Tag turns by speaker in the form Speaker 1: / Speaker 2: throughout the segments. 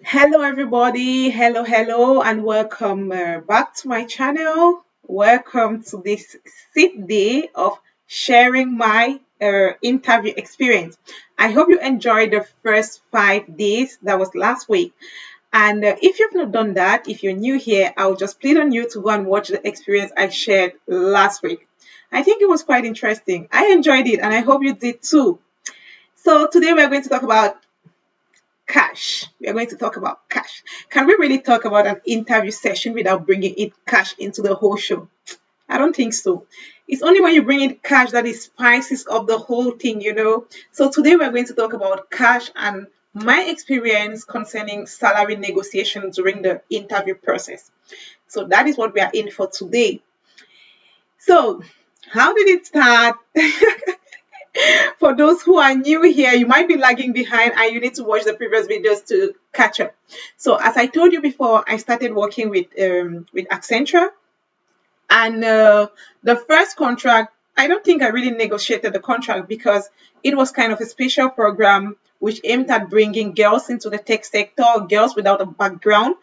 Speaker 1: Hello, everybody. Hello, and welcome back to my channel. Welcome to this sixth day of sharing my interview experience. I hope you enjoyed the first 5 days. That was last week. And if you've not done that, if you're new here, I'll just plead on you to go and watch the experience I shared last week. I think it was quite interesting. I enjoyed it, and I hope you did too. So today we're going to talk about cash. We are going to talk about cash. Can we really talk about an interview session without bringing in cash into the whole show? I don't think so. It's only when you bring in cash that it spices up the whole thing. So today we're going to talk about cash and my experience concerning salary negotiation during the interview process. So that is what we are in for today. So, how did it start? For those who are new here, you might be lagging behind and you need to watch the previous videos to catch up. So as I told you before, I started working with Accenture, and the first contract, I don't think I really negotiated the contract because it was kind of a special program which aimed at bringing girls into the tech sector, girls without a background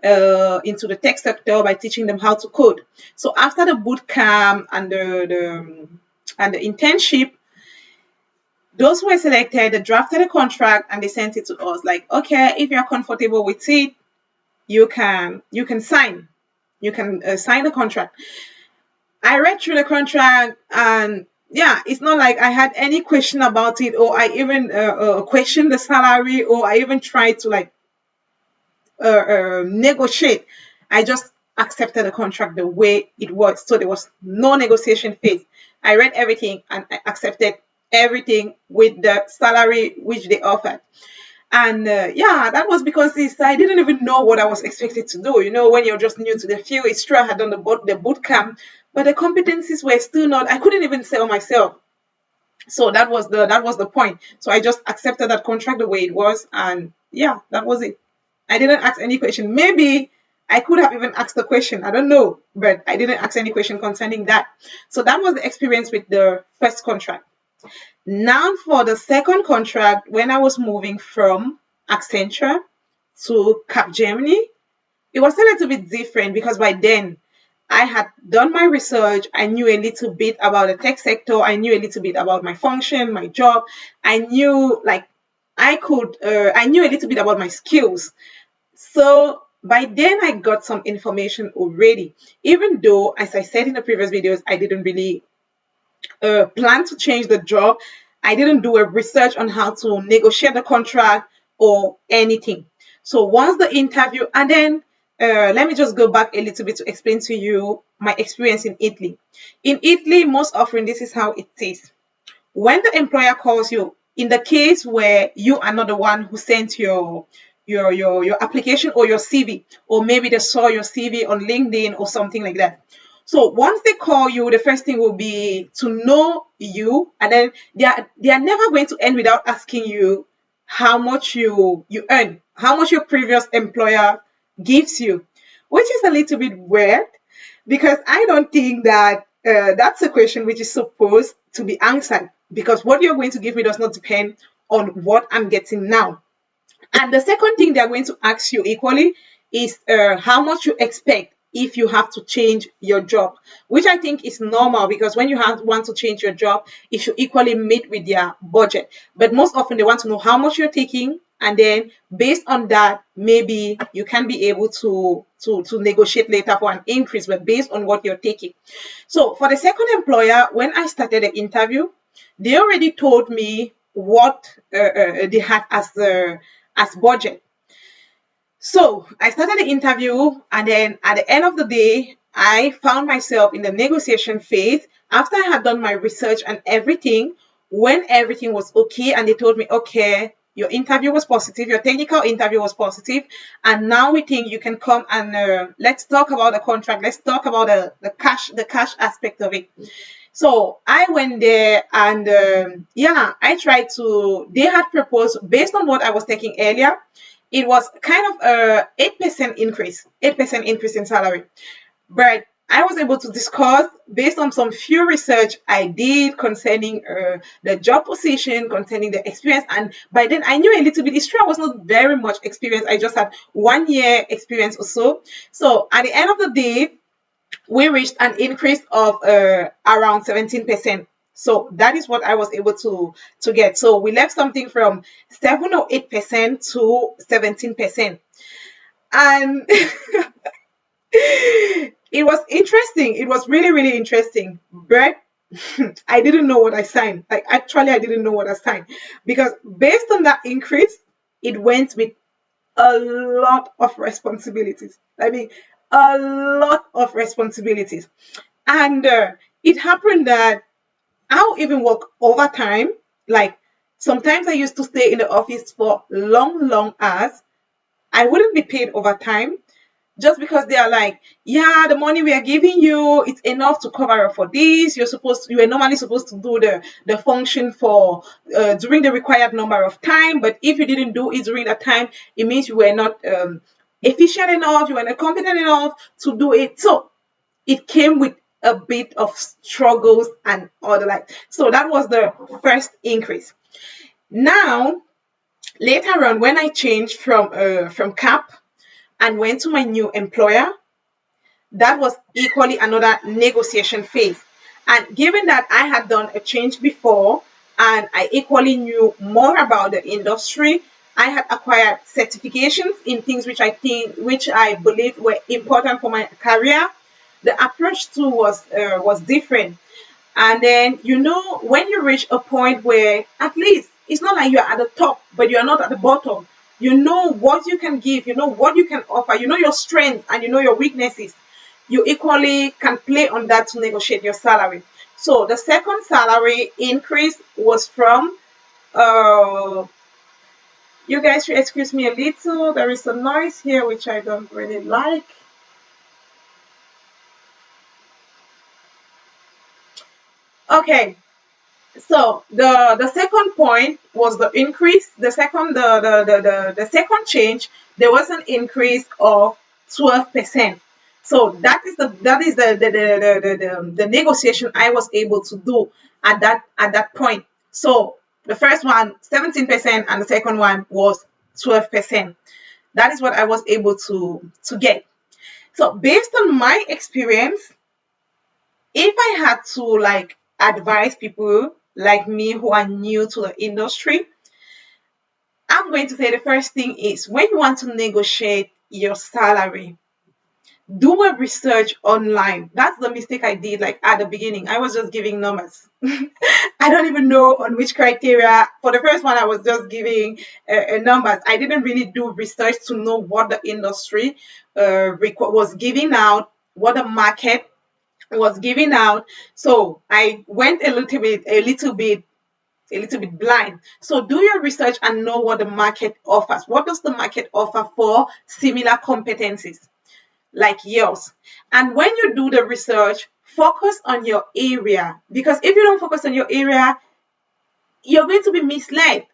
Speaker 1: into the tech sector by teaching them how to code. So after the boot camp and the internship, those who were selected, they drafted a contract and they sent it to us. Like, okay, if you're comfortable with it, you can sign. You can sign the contract. I read through the contract, and yeah, it's not like I had any question about it, or I even questioned the salary, or I even tried to like negotiate. I just accepted the contract the way it was. So there was no negotiation phase. I read everything and I accepted everything with the salary which they offered. And yeah, that was because I didn't even know what I was expected to do. When you're just new to the field, it's true I had done the boot camp, but the competencies were still not. I couldn't even sell myself. So that was the point. So I just accepted that contract the way it was, and yeah, that was it. I didn't ask any question. Maybe I could have even asked the question. I don't know, but I didn't ask any question concerning that. So that was the experience with the first contract. Now for the second contract, when I was moving from Accenture to Capgemini, it was a little bit different because by then I had done my research. I knew a little bit about the tech sector. I knew a little bit about my function, my job. I knew like I knew a little bit about my skills. So by then I got some information already. Even though, as I said in the previous videos, I didn't really plan to change the job. I didn't do a research on how to negotiate the contract or anything. So once the interview, and then let me just go back a little bit to explain to you my experience in Italy. In Italy, most often this is how it is. When the employer calls you, in the case where you are not the one who sent your application or your CV, or maybe they saw your CV on LinkedIn or something like that. So once they call you, the first thing will be to know you, and then they are never going to end without asking you how much you earn, how much your previous employer gives you, which is a little bit weird because I don't think that that's a question which is supposed to be answered, because what you're going to give me does not depend on what I'm getting now. And the second thing they're going to ask you equally is how much you expect if you have to change your job, which I think is normal because when you want to change your job, it should equally meet with their budget. But most often they want to know how much you're taking, and then based on that, maybe you can be able to negotiate later for an increase, but based on what you're taking. So for the second employer, when I started the interview, they already told me what they had as budget. So I started the interview, and then at the end of the day, I found myself in the negotiation phase after I had done my research and everything. When everything was okay, and they told me, okay, your interview was positive, your technical interview was positive, and now we think you can come and let's talk about the contract. Let's talk about the cash aspect of it. So I went there, and yeah, I tried to. They had proposed based on what I was taking earlier. It was kind of a 8% increase, 8% increase in salary. But I was able to discuss based on some few research I did concerning the job position, concerning the experience. And by then I knew a little bit. It's true I was not very much experienced. I just had 1 year experience or so. So at the end of the day, we reached an increase of around 17%. So that is what I was able to get. So we left something from 7 or 8% to 17%. And it was interesting. It was really, really interesting. But I didn't know what I signed. Like, actually, I didn't know what I signed. Because based on that increase, it went with a lot of responsibilities. I mean, a lot of responsibilities. And it happened that I'll even work overtime. Like, sometimes I used to stay in the office for long, long hours. I wouldn't be paid overtime just because they are like, yeah, the money we are giving you, it's enough to cover up for this. You are normally supposed to do the function for during the required number of time, but if you didn't do it during that time, it means you were not efficient enough, you were not competent enough to do it. So it came with a bit of struggles and all the like. So that was the first increase. Now, later on, when I changed from CAP and went to my new employer, that was equally another negotiation phase. And given that I had done a change before and I equally knew more about the industry, I had acquired certifications in things which I believe were important for my career. The approach too was different. And then, when you reach a point where at least it's not like you're at the top, but you're not at the bottom. You know what you can give, you know what you can offer, you know your strengths and you know your weaknesses. You equally can play on that to negotiate your salary. So the second salary increase was from, you guys should excuse me a little. There is a noise here which I don't really like. Okay, so the second point was the increase. The second change, there was an increase of 12%. So that is the negotiation I was able to do at that point. So the first one 17% and the second one was 12%. That is what I was able to get. So based on my experience, if I had to like advise people like me who are new to the industry, I'm going to say the first thing is when you want to negotiate your salary, do a research online. That's the mistake I did like at the beginning. I was just giving numbers. I don't even know on which criteria. For the first one, I was just giving numbers. I didn't really do research to know what the industry was giving out, what the market was giving out. So I went a little bit blind. So do your research and know what the market offers. What does the market offer for similar competencies like yours? And when you do the research, focus on your area, because if you don't focus on your area, you're going to be misled.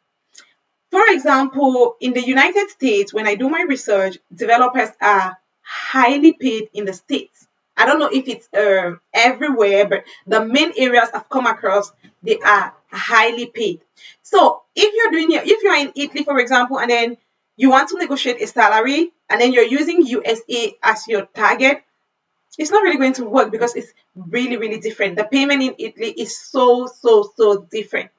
Speaker 1: For example, in the United States, when I do my research, developers are highly paid in the States. I don't know if it's everywhere, but the main areas I've come across, they are highly paid. So if you're in Italy, for example, and then you want to negotiate a salary, and then you're using USA as your target, it's not really going to work because it's really, really different. The payment in Italy is so, so, so different.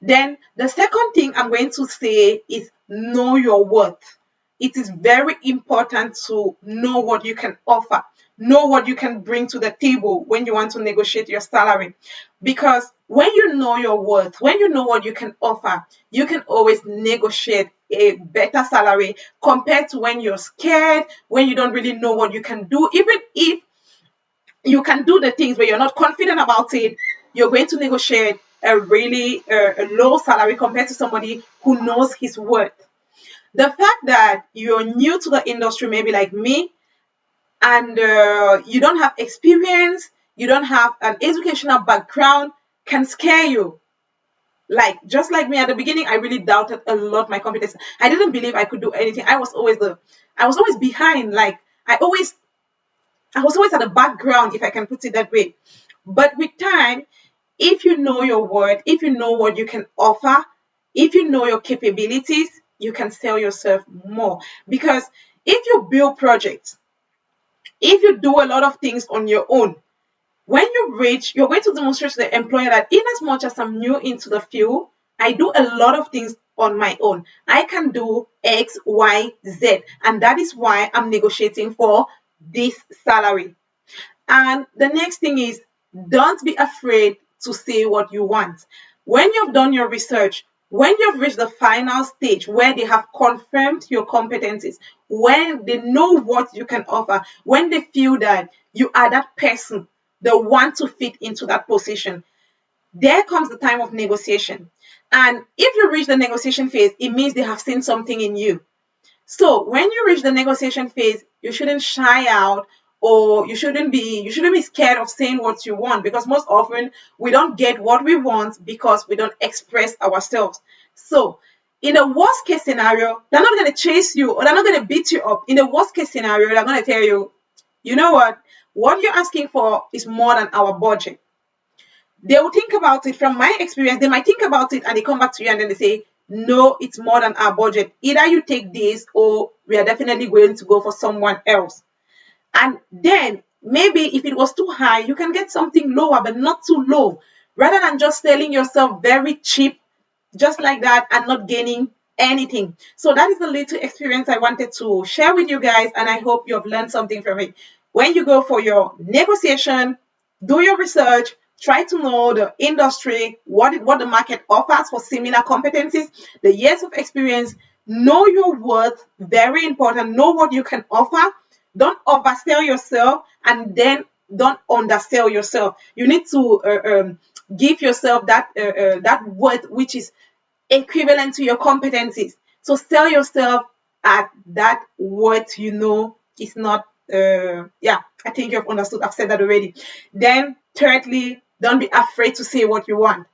Speaker 1: Then the second thing I'm going to say is know your worth. It is very important to know what you can offer, know what you can bring to the table when you want to negotiate your salary. Because when you know your worth, when you know what you can offer, you can always negotiate a better salary compared to when you're scared, when you don't really know what you can do. Even if you can do the things but you're not confident about it, you're going to negotiate a really a low salary compared to somebody who knows his worth. The fact that you're new to the industry, maybe like me, and you don't have experience, you don't have an educational background, can scare you. Like just like me at the beginning, I really doubted a lot my competence. I didn't believe I could do anything. I was always behind. Like I always I was always at the background, if I can put it that way. But with time, if you know your worth, if you know what you can offer, if you know your capabilities, you can sell yourself more. Because if you build projects, if you do a lot of things on your own, when you reach, you're going to demonstrate to the employer that in as much as I'm new into the field, I do a lot of things on my own. I can do X, Y, Z. And that is why I'm negotiating for this salary. And the next thing is, don't be afraid to say what you want. When you've done your research, when you've reached the final stage where they have confirmed your competencies, when they know what you can offer, when they feel that you are that person, they want to fit into that position, there comes the time of negotiation. And if you reach the negotiation phase, it means they have seen something in you. So when you reach the negotiation phase, you shouldn't shy out, or you shouldn't be scared of saying what you want, because most often we don't get what we want because we don't express ourselves. So in a worst case scenario, they're not going to chase you, or they're not going to beat you up. In a worst case scenario, they're going to tell you, you know what you're asking for is more than our budget. They will think about it. From my experience, they might think about it and they come back to you and then they say, no, it's more than our budget. Either you take this, or we are definitely going to go for someone else. And then maybe if it was too high, you can get something lower, but not too low, rather than just selling yourself very cheap just like that and not gaining anything. So that is the little experience I wanted to share with you guys, and I hope you have learned something from it. When you go for your negotiation, do your research, try to know the industry, what the market offers for similar competencies, the years of experience, know your worth, very important, know what you can offer. Don't oversell yourself, and then don't undersell yourself. You need to give yourself that worth which is equivalent to your competencies. So sell yourself at that what you know is not yeah, I think you've understood. I've said that already. Then thirdly, don't be afraid to say what you want.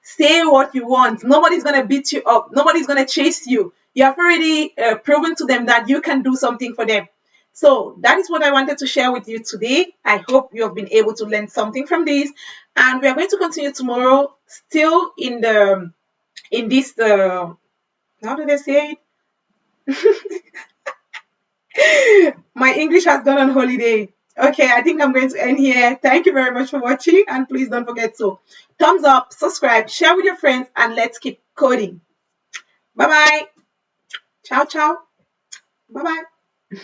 Speaker 1: Say what you want. Nobody's going to beat you up. Nobody's going to chase you. You have already proven to them that you can do something for them. So that is what I wanted to share with you today. I hope you have been able to learn something from this. And we are going to continue tomorrow, still in this how do they say it? My English has gone on holiday. Okay, I think I'm going to end here. Thank you very much for watching, and please don't forget to thumbs up, subscribe, share with your friends, and let's keep coding. Bye bye. Ciao, ciao. Bye bye.